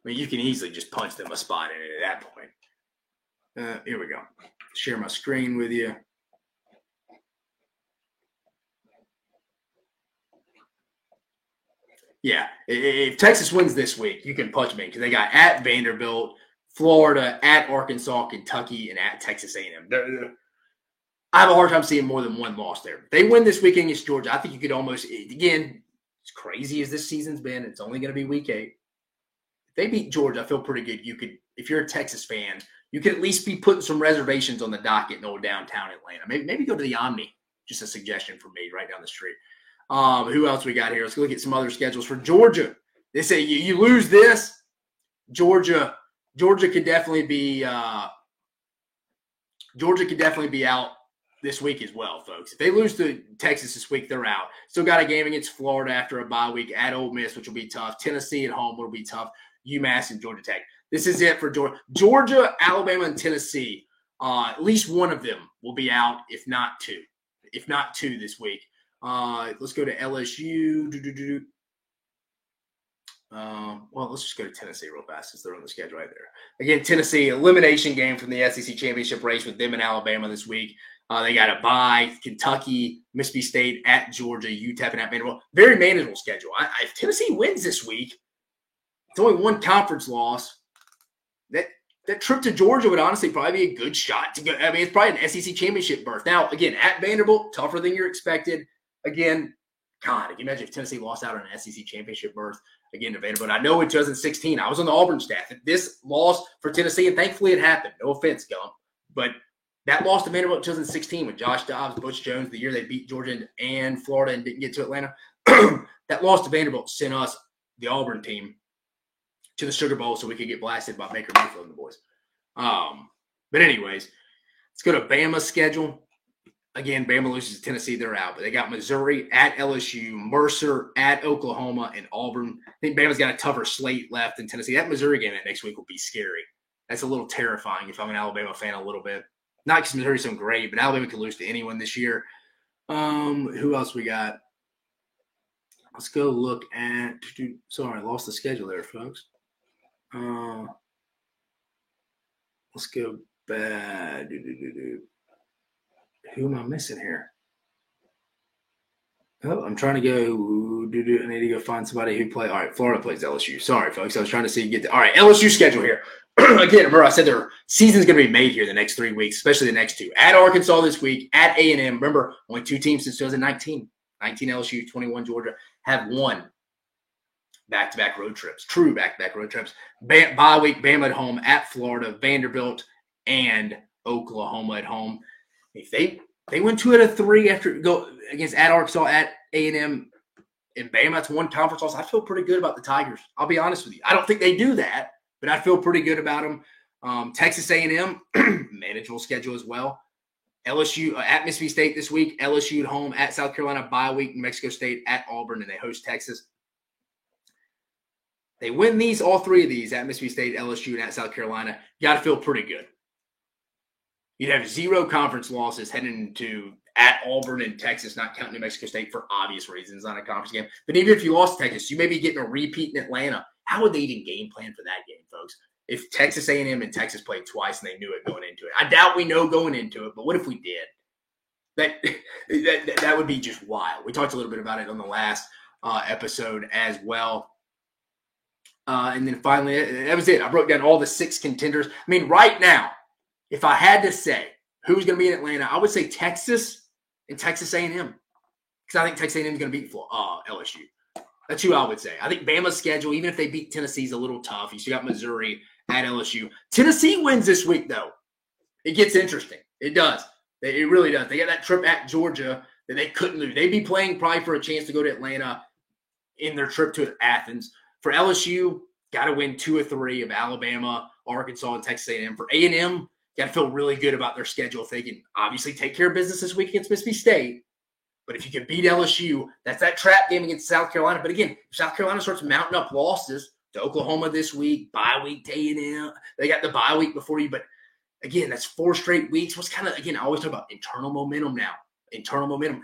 mean, you can easily just punch them a spot in it at that point. Here we go. Share my screen with you. Yeah, if Texas wins this week, you can punch me because they got at Vanderbilt, Florida, at Arkansas, Kentucky, and at Texas A&M. I have a hard time seeing more than one loss there. If they win this weekend against Georgia, I think you could almost, again, as crazy as this season's been, it's only going to be week 8. If they beat Georgia, I feel pretty good. You could, if you're a Texas fan, you could at least be putting some reservations on the docket in old downtown Atlanta. Maybe go to the Omni. Just a suggestion for me right down the street. Who else we got here? Let's look at some other schedules for Georgia. They say you lose this, Georgia could definitely be out this week as well, folks. If they lose to Texas this week, they're out. Still got a game against Florida after a bye week at Ole Miss, which will be tough. Tennessee at home will be tough. UMass and Georgia Tech. This is it for Georgia. Georgia, Alabama, and Tennessee. At least one of them will be out, if not two. If not two this week. Let's go to LSU. Well, let's just go to Tennessee real fast since they're on the schedule right there. Again, Tennessee, elimination game from the SEC championship race with them and Alabama this week. They got a bye, Kentucky, Mississippi State, at Georgia, UTEP, and at Vanderbilt. Very manageable schedule. If Tennessee wins this week, it's only one conference loss. That trip to Georgia would honestly probably be a good shot to go. I mean, it's probably an SEC championship berth. Now, again, at Vanderbilt, tougher than you're expected. Again, God, can you imagine if Tennessee lost out on an SEC championship berth again to Vanderbilt? I know in 2016, I was on the Auburn staff. This loss for Tennessee, and thankfully it happened. No offense, Gump. But that loss to Vanderbilt in 2016 with Josh Dobbs, Butch Jones, the year they beat Georgia and Florida and didn't get to Atlanta, that loss to Vanderbilt sent us, the Auburn team, to the Sugar Bowl so we could get blasted by Baker Mayfield and the boys. But anyways, let's go to Bama's schedule. Again, Bama loses to Tennessee, they're out. But they got Missouri at LSU, Mercer at Oklahoma, and Auburn. I think Bama's got a tougher slate left than Tennessee. That Missouri game that next week will be scary. That's a little terrifying if I'm an Alabama fan a little bit. Not because Missouri's so great, but Alabama can lose to anyone this year. Who else we got? Let's go look at – sorry, I lost the schedule there, folks. Let's go back. Who am I missing here? Oh, I'm trying to go. I need to go find somebody who play. All right, Florida plays LSU. Sorry, folks. I was trying to see all right, LSU schedule here. Again, remember I said their season's going to be made here the next 3 weeks, especially the next two. At Arkansas this week, at A&M. Remember, only two teams since 2019. 19 LSU, 21 Georgia have won back-to-back road trips. True back-to-back road trips. Bye week, Bama at home, at Florida, Vanderbilt, and Oklahoma at home. If they win 2 out of 3 after go against at Arkansas, at A&M, and Bama, that's one conference loss. I feel pretty good about the Tigers. I'll be honest with you. I don't think they do that, but I feel pretty good about them. Texas A&M, manageable schedule as well. LSU at Mississippi State this week. LSU at home, at South Carolina, bye week. New Mexico State at Auburn, and they host Texas. They win all 3 of these at Mississippi State, LSU, and at South Carolina. You got to feel pretty good. You'd have 0 conference losses heading into at Auburn and Texas, not counting New Mexico State for obvious reasons on a conference game. But even if you lost to Texas, you may be getting a repeat in Atlanta. How would they even game plan for that game, folks? If Texas A&M and Texas played twice and they knew it going into it. I doubt we know going into it, but what if we did? That would be just wild. We talked a little bit about it on the last episode as well. And then finally, that was it. I broke down all the 6 contenders. I mean, right now, if I had to say who's going to be in Atlanta, I would say Texas and Texas A&M. Because I think Texas A&M is going to beat LSU. That's who I would say. I think Bama's schedule, even if they beat Tennessee, is a little tough. You still got Missouri at LSU. Tennessee wins this week, though. It gets interesting. It does. It really does. They got that trip at Georgia that they couldn't lose. They'd be playing probably for a chance to go to Atlanta in their trip to Athens. For LSU, got to win 2 or 3 of Alabama, Arkansas, and Texas A&M. For A&M, got to feel really good about their schedule if they can obviously take care of business this week against Mississippi State. But if you can beat LSU, that's that trap game against South Carolina. But again, if South Carolina starts mounting up losses to Oklahoma this week, bye week to A&M, they got the bye week before you. But again, that's 4 straight weeks. What's kind of, again, I always talk about internal momentum now. Internal momentum.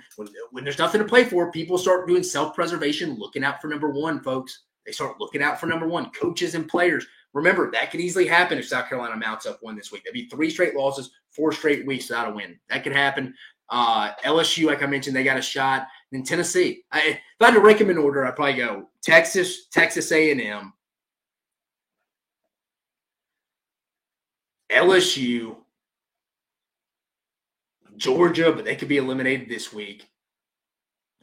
When there's nothing to play for, people start doing self-preservation, looking out for number 1, folks. They start looking out for number 1, coaches and players. Remember, that could easily happen if South Carolina mounts up 1 this week. That'd be 3 straight losses, 4 straight weeks without a win. That could happen. LSU, like I mentioned, they got a shot. And Tennessee. If I had to rank them in order, I'd probably go Texas, Texas A&M, LSU, Georgia, but they could be eliminated this week.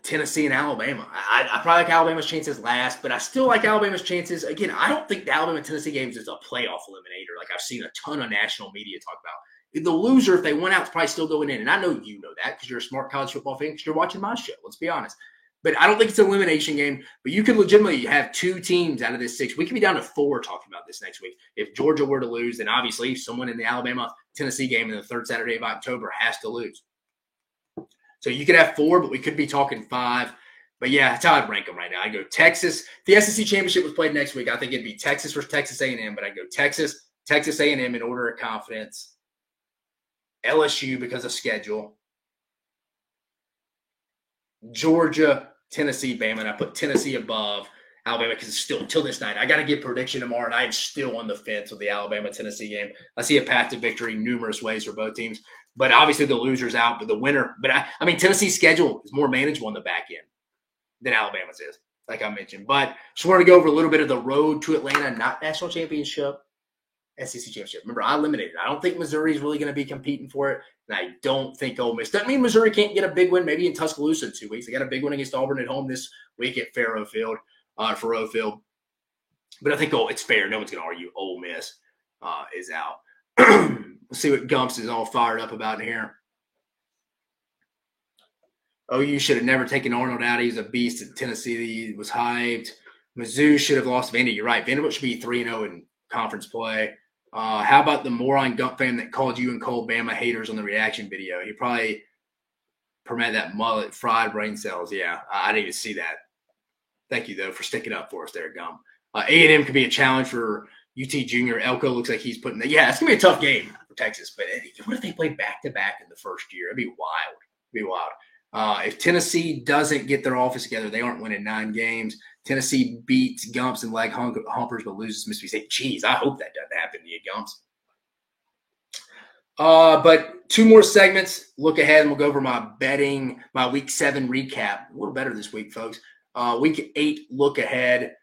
Tennessee and Alabama. I probably like Alabama's chances last, but I still like Alabama's chances. Again, I don't think the Alabama-Tennessee games is a playoff eliminator like I've seen a ton of national media talk about. The loser, if they went out, is probably still going in. And I know you know that because you're a smart college football fan because you're watching my show. Let's be honest. But I don't think it's an elimination game. But you could legitimately have 2 teams out of this 6. We could be down to 4 talking about this next week. If Georgia were to lose, then obviously someone in the Alabama-Tennessee game in the 3rd Saturday of October has to lose. So you could have 4, but we could be talking 5. But yeah, that's how I'd rank them right now. I'd go Texas. If the SEC championship was played next week, I think it'd be Texas versus Texas A&M. But I'd go Texas, Texas A&M in order of confidence. LSU because of schedule. Georgia, Tennessee, Bama. And I put Tennessee above Alabama, because still till this night, I got to get prediction tomorrow, and I'm still on the fence with the Alabama-Tennessee game. I see a path to victory numerous ways for both teams, but obviously the loser's out, but the winner. But I mean, Tennessee's schedule is more manageable on the back end than Alabama's is, like I mentioned. But just wanted to go over a little bit of the road to Atlanta, not national championship, SEC championship. Remember, I eliminated. I don't think Missouri is really going to be competing for it, and I don't think Ole Miss. Doesn't mean Missouri can't get a big win, maybe in Tuscaloosa in 2 weeks. They got a big win against Auburn at home this week at Faroe Field. But I think it's fair. No one's going to argue Ole Miss is out. Let's see what Gumps is all fired up about in here. OU should have never taken Arnold out. He was a beast at Tennessee. He was hyped. Mizzou should have lost Vandy. You're right. Vanderbilt should be 3-0 in conference play. How about the moron Gump fan that called you and Cole Bama haters on the reaction video? He probably permitted that mullet, fried brain cells. Yeah, I didn't even see that. Thank you, though, for sticking up for us there, Gump. A&M could be a challenge for UT Junior. Elko looks like he's putting – yeah, it's going to be a tough game for Texas. But what if they play back-to-back in the first year? It'd be wild. If Tennessee doesn't get their office together, they aren't winning 9 games. Tennessee beats Gumps and leg humpers but loses Mississippi State. Jeez, I hope that doesn't happen to you, Gumps. But 2 more segments. Look ahead, and we'll go over my Week 7 recap. A little better this week, folks. Week 8 look ahead.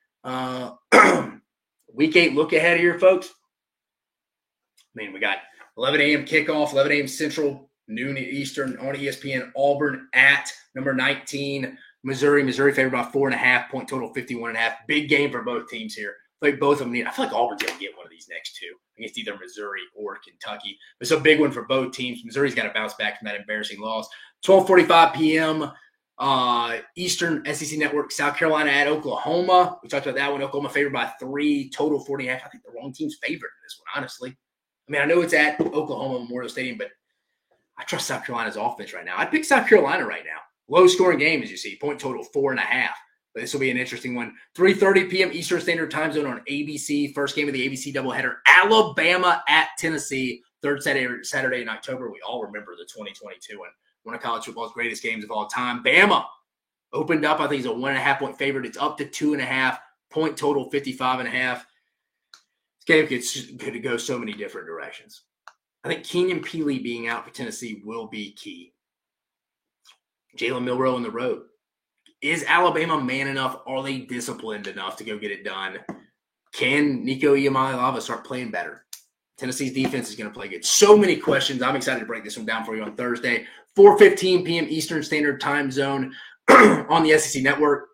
Week 8 look ahead here, folks. I mean, we got 11 a.m. kickoff, 11 a.m. Central, noon Eastern on ESPN. Auburn at number 19, Missouri. Missouri favored by 4.5, point total 51.5. Big game for both teams here. Like both of them need. I feel like Auburn's going to get one of these next 2 against either Missouri or Kentucky. It's a big one for both teams. Missouri's got to bounce back from that embarrassing loss. 12:45 p.m. Eastern SEC Network, South Carolina at Oklahoma. We talked about that one. Oklahoma favored by 3, total 40.5. I think the wrong team's favored in this one, honestly. I mean, I know it's at Oklahoma Memorial Stadium, but I trust South Carolina's offense right now. I'd pick South Carolina right now. Low-scoring game, as you see. Point total 4.5. But this will be an interesting one. 3:30 p.m. Eastern Standard Time Zone on ABC. First game of the ABC doubleheader. Alabama at Tennessee. Third Saturday in October. We all remember the 2022 one of college football's greatest games of all time. Bama opened up. I think it's a 1.5-point favorite. It's up to 2.5. Point total 55.5. This game could go so many different directions. I think Keenan Peely being out for Tennessee will be key. Jalen Milroe on the road. Is Alabama man enough? Are they disciplined enough to go get it done? Can Nico Iamaleava start playing better? Tennessee's defense is going to play good. So many questions. I'm excited to break this one down for you on Thursday. 4:15 p.m. Eastern Standard Time Zone on the SEC Network.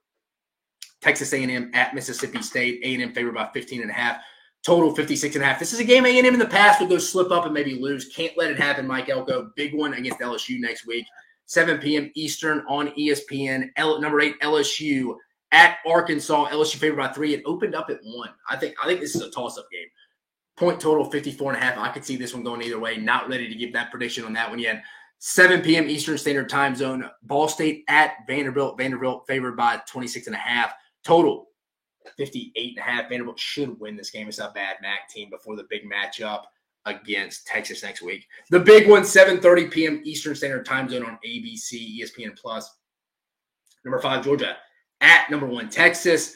Texas A&M at Mississippi State. A&M favored by 15.5. Total 56.5. This is a game A&M in the past would go slip up and maybe lose. Can't let it happen, Mike Elko. Big one against LSU next week. 7 p.m. Eastern on ESPN. Number 8, LSU at Arkansas. LSU favored by 3. It opened up at 1. I think this is a toss-up game. Point total 54.5. I could see this one going either way. Not ready to give that prediction on that one yet. 7 p.m. Eastern Standard Time Zone. Ball State at Vanderbilt. Vanderbilt favored by 26.5. Total 58.5. Vanderbilt should win this game. It's a bad MAC team before the big matchup against Texas next week. The big one, 7:30 p.m. Eastern Standard Time Zone on ABC, ESPN Plus. Number 5, Georgia at number 1, Texas.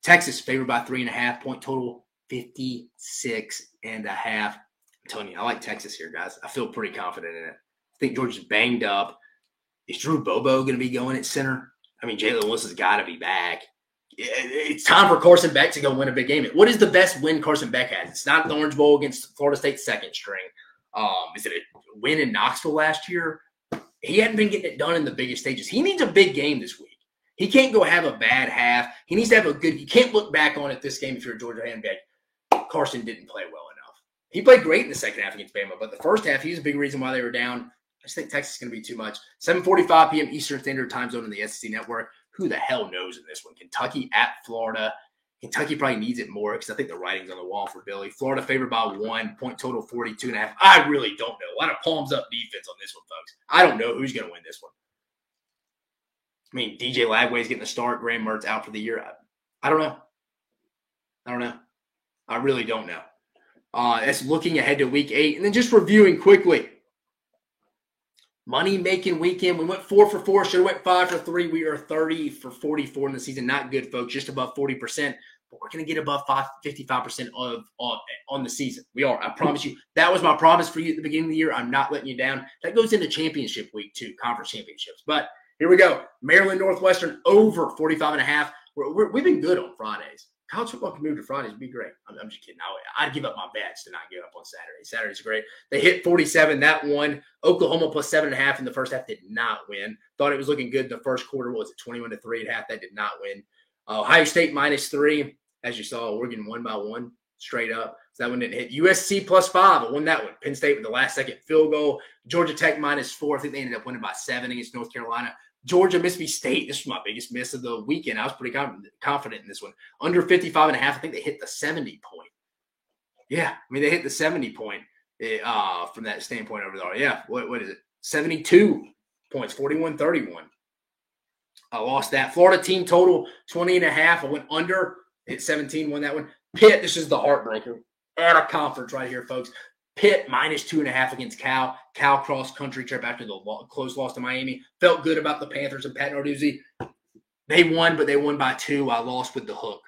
Texas favored by 3.5. Point total 56.5. I'm telling you, I like Texas here, guys. I feel pretty confident in it. I think Georgia's banged up. Is Drew Bobo going to be going at center? I mean, Jalen Wilson's got to be back. It's time for Carson Beck to go win a big game. What is the best win Carson Beck has? It's not the Orange Bowl against Florida State's second string. Is it a win in Knoxville last year? He hadn't been getting it done in the biggest stages. He needs a big game this week. He can't go have a bad half. He needs to have a good – you can't look back on it this game if you're a Georgia fan and be like, Carson didn't play well enough. He played great in the second half against Bama, but the first half, he's a big reason why they were down. I just think Texas is going to be too much. 7:45 p.m. Eastern Standard Time Zone on the SEC Network. Who the hell knows in this one? Kentucky at Florida. Kentucky probably needs it more because I think the writing's on the wall for Billy. Florida favored by 1. Point total 42.5. I really don't know. A lot of palms up defense on this one, folks. I don't know who's going to win this one. I mean, DJ Lagway's getting a start. Graham Mertz out for the year. I don't know. I really don't know. That's looking ahead to Week 8. And then just reviewing quickly. Money-making weekend. We went 4 for 4. Should have went 5 for 3. We are 30 for 44 in the season. Not good, folks. Just above 40%. But we're going to get above 55% on the season. We are. I promise you. That was my promise for you at the beginning of the year. I'm not letting you down. That goes into championship week, too. Conference championships. But here we go. Maryland Northwestern over 45.5. We've been good on Fridays. College football can move to Fridays. Would be great. I'm just kidding. I'd give up my bets to not give up on Saturday. Saturday's great. They hit 47. That won. Oklahoma plus 7.5 in the first half did not win. Thought it was looking good in the first quarter. Was it 21-3 at half? That did not win. Ohio State -3. As you saw, Oregon 1-1 straight up. So that one didn't hit. USC +5. I won that one. Penn State with the last-second field goal. Georgia Tech -4. I think they ended up winning by 7 against North Carolina. Georgia, Mississippi State. This was my biggest miss of the weekend. I was pretty confident in this one. Under 55.5. I think they hit the 70 point. Yeah, I mean, they hit the 70 point from that standpoint over there. Yeah, what is it? 72 points, 41-31. I lost that. Florida team total 20.5. I went under, hit 17, won that one. Pitt, this is the heartbreaker. At a conference right here, folks. Pitt -2.5 against Cal. Cal cross country trip after the close loss to Miami. Felt good about the Panthers and Pat Narduzzi. They won, but they won by 2. I lost with the hook.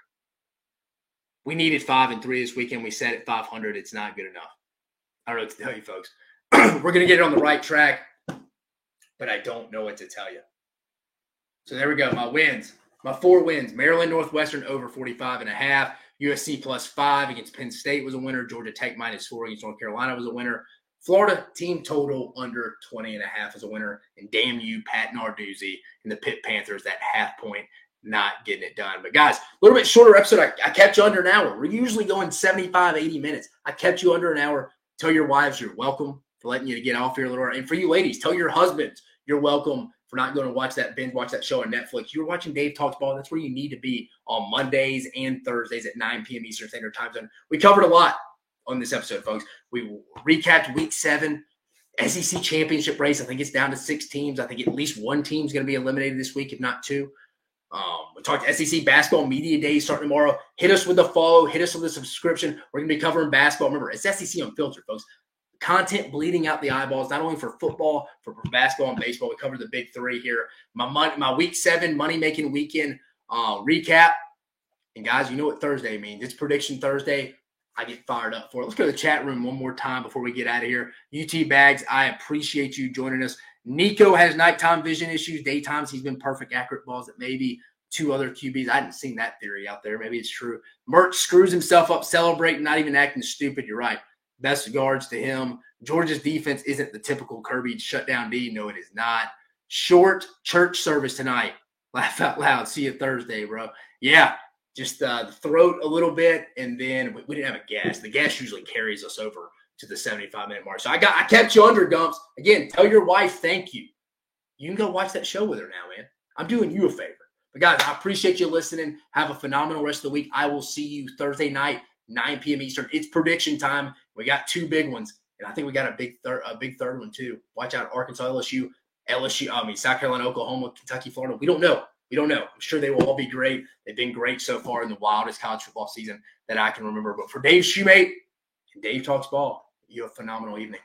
We needed 5 and 3 this weekend. We set at 500. It's not good enough. I don't know what to tell you, folks. We're going to get it on the right track, but I don't know what to tell you. So there we go. My wins. My 4 wins. Maryland Northwestern over 45.5. USC +5 against Penn State was a winner. Georgia Tech -4 against North Carolina was a winner. Florida team total under 20.5 is a winner. And damn you, Pat Narduzzi and the Pitt Panthers, that half point not getting it done. But guys, a little bit shorter episode. I kept you under an hour. We're usually going 75, 80 minutes. I kept you under an hour. Tell your wives you're welcome for letting you get off here a little early. And for you ladies, tell your husbands you're welcome for not going to watch that show on Netflix. You're watching Dave Talks Ball. That's where you need to be on Mondays and Thursdays at 9 p.m. Eastern Standard Time Zone. We covered a lot on this episode, folks. We recapped Week 7, SEC championship race. I think it's down to 6 teams. I think at least 1 team is going to be eliminated this week, if not 2. We talked SEC Basketball Media Day starting tomorrow. Hit us with a follow. Hit us with a subscription. We're going to be covering basketball. Remember, it's SEC Unfiltered, folks. Content bleeding out the eyeballs, not only for football, for basketball and baseball. We covered the big 3 here. My Week 7 money-making weekend recap. And, guys, you know what Thursday means. It's Prediction Thursday. I get fired up for it. Let's go to the chat room one more time before we get out of here. UT Bags, I appreciate you joining us. Nico has nighttime vision issues. Daytimes, he's been perfect, accurate balls at maybe 2 other QBs. I hadn't seen that theory out there. Maybe it's true. Merch screws himself up, celebrating, not even acting stupid. You're right. Best regards to him. Georgia's defense isn't the typical Kirby shutdown D. No, it is not. Short church service tonight. Laugh out loud. See you Thursday, bro. Yeah, just the throat a little bit, and then we didn't have a gas. The gas usually carries us over to the 75-minute mark. So I kept you under, Gumps. Again, tell your wife thank you. You can go watch that show with her now, man. I'm doing you a favor. But, guys, I appreciate you listening. Have a phenomenal rest of the week. I will see you Thursday night, 9 p.m. Eastern. It's prediction time. We got 2 big ones, and I think we got a big third one too. Watch out, Arkansas, South Carolina, Oklahoma, Kentucky, Florida. We don't know. I'm sure they will all be great. They've been great so far in the wildest college football season that I can remember. But for Dave Shoemate and Dave Talks Ball, you have a phenomenal evening.